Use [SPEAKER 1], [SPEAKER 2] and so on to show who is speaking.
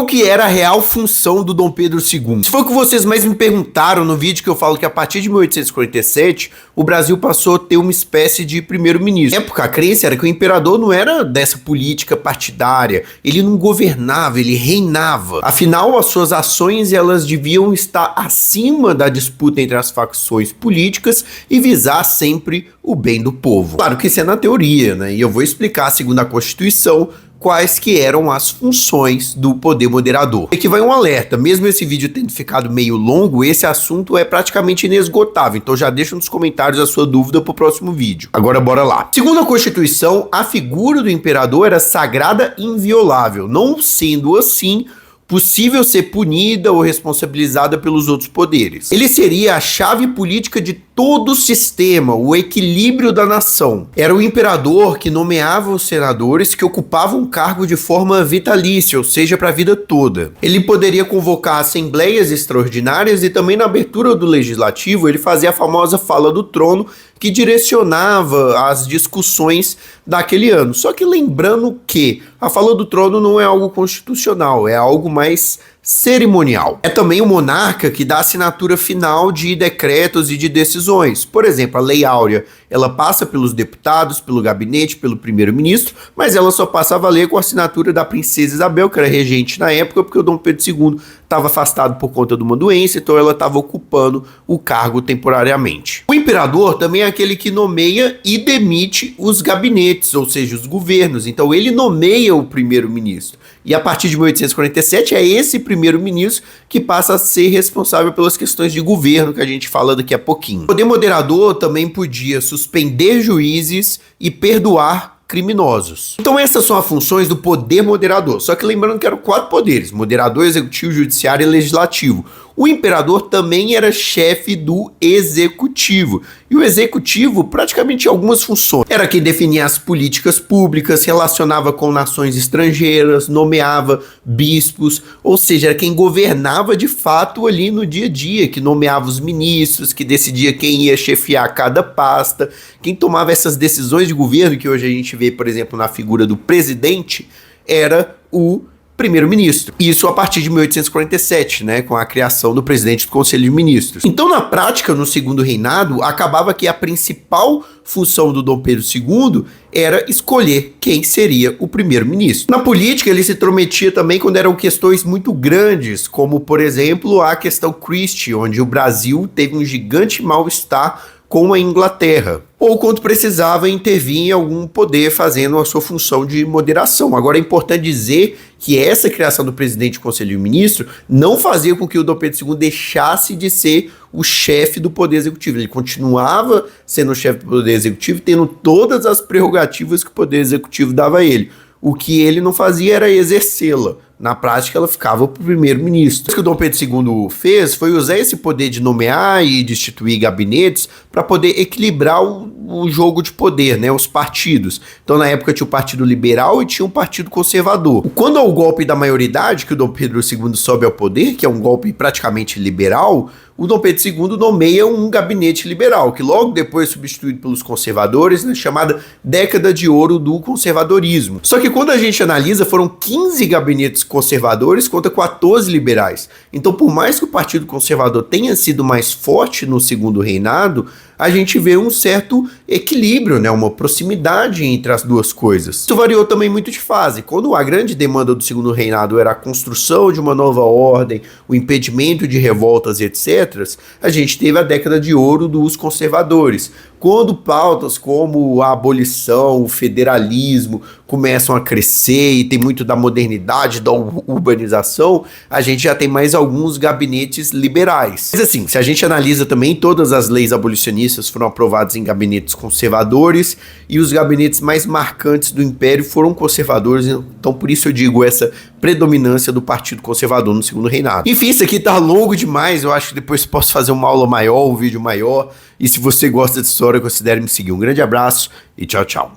[SPEAKER 1] O que era a real função do Dom Pedro II? Isso foi o que vocês mais me perguntaram no vídeo que eu falo que a partir de 1847 o Brasil passou a ter uma espécie de primeiro-ministro. Na época, a crença era que o imperador não era dessa política partidária, ele não governava, ele reinava. Afinal, as suas ações elas deviam estar acima da disputa entre as facções políticas e visar sempre o bem do povo. Claro que isso é na teoria, né? E eu vou explicar, segundo a Constituição, quais que eram as funções do poder moderador. Aqui vai um alerta, mesmo esse vídeo tendo ficado meio longo, esse assunto é praticamente inesgotável, então já deixa nos comentários a sua dúvida pro próximo vídeo. Agora bora lá. Segundo a Constituição, a figura do imperador era sagrada e inviolável, não sendo assim possível ser punida ou responsabilizada pelos outros poderes. Ele seria a chave política de todo o sistema, o equilíbrio da nação. Era o imperador que nomeava os senadores que ocupavam o cargo de forma vitalícia, ou seja, para a vida toda. Ele poderia convocar assembleias extraordinárias e também na abertura do legislativo ele fazia a famosa fala do trono que direcionava as discussões daquele ano. Só que lembrando que a fala do trono não é algo constitucional, é algo mais cerimonial. É também o monarca que dá a assinatura final de decretos e de decisões. Por exemplo, a Lei Áurea, ela passa pelos deputados, pelo gabinete, pelo primeiro-ministro, mas ela só passa a valer com a assinatura da princesa Isabel, que era regente na época, porque o Dom Pedro II estava afastado por conta de uma doença, então ela estava ocupando o cargo temporariamente. O imperador também é aquele que nomeia e demite os gabinetes, ou seja, os governos. Então ele nomeia o primeiro-ministro. E a partir de 1847 é esse primeiro-ministro que passa a ser responsável pelas questões de governo que a gente fala daqui a pouquinho. O poder moderador também podia suspender juízes e perdoar criminosos. Então essas são as funções do poder moderador, só que lembrando que eram 4 poderes: moderador, executivo, judiciário e legislativo. O imperador também era chefe do executivo, e o executivo praticamente tinha algumas funções. Era quem definia as políticas públicas, relacionava com nações estrangeiras, nomeava bispos, ou seja, era quem governava de fato ali no dia a dia, que nomeava os ministros, que decidia quem ia chefiar cada pasta, quem tomava essas decisões de governo, que hoje a gente vê, por exemplo, na figura do presidente, era o primeiro-ministro. Isso a partir de 1847, né, com a criação do presidente do Conselho de Ministros. Então, na prática, no segundo reinado, acabava que a principal função do Dom Pedro II era escolher quem seria o primeiro-ministro. Na política, ele se intrometia também quando eram questões muito grandes, como, por exemplo, a questão Christie, onde o Brasil teve um gigante mal-estar com a Inglaterra, ou quando precisava intervir em algum poder fazendo a sua função de moderação. Agora é importante dizer que essa criação do presidente do Conselho de Ministros não fazia com que o Dom Pedro II deixasse de ser o chefe do poder executivo. Ele continuava sendo o chefe do poder executivo, tendo todas as prerrogativas que o poder executivo dava a ele. O que ele não fazia era exercê-la. Na prática, ela ficava para o primeiro-ministro. O que o Dom Pedro II fez foi usar esse poder de nomear e destituir gabinetes para poder equilibrar o jogo de poder, né, os partidos. Então, na época, tinha o Partido Liberal e tinha o Partido Conservador. Quando há o golpe da maioridade, que o Dom Pedro II sobe ao poder, que é um golpe praticamente liberal, o Dom Pedro II nomeia um gabinete liberal, que logo depois é substituído pelos conservadores, na chamada década de ouro do conservadorismo. Só que quando a gente analisa, foram 15 gabinetes conservadores contra 14 liberais. Então, por mais que o Partido Conservador tenha sido mais forte no segundo reinado, a gente vê um certo equilíbrio, né, uma proximidade entre as duas coisas. Isso variou também muito de fase. Quando a grande demanda do segundo reinado era a construção de uma nova ordem, o impedimento de revoltas, etc., a gente teve a década de ouro dos conservadores. Quando pautas como a abolição, o federalismo começam a crescer e tem muito da modernidade, da urbanização, a gente já tem mais alguns gabinetes liberais. Mas assim, se a gente analisa também, todas as leis abolicionistas foram aprovadas em gabinetes conservadores e os gabinetes mais marcantes do Império foram conservadores, então por isso eu digo essa predominância do Partido Conservador no segundo reinado. Enfim, isso aqui tá longo demais, eu acho que depois posso fazer uma aula maior, um vídeo maior, e se você gosta de história, considere me seguir. Um grande abraço e tchau, tchau.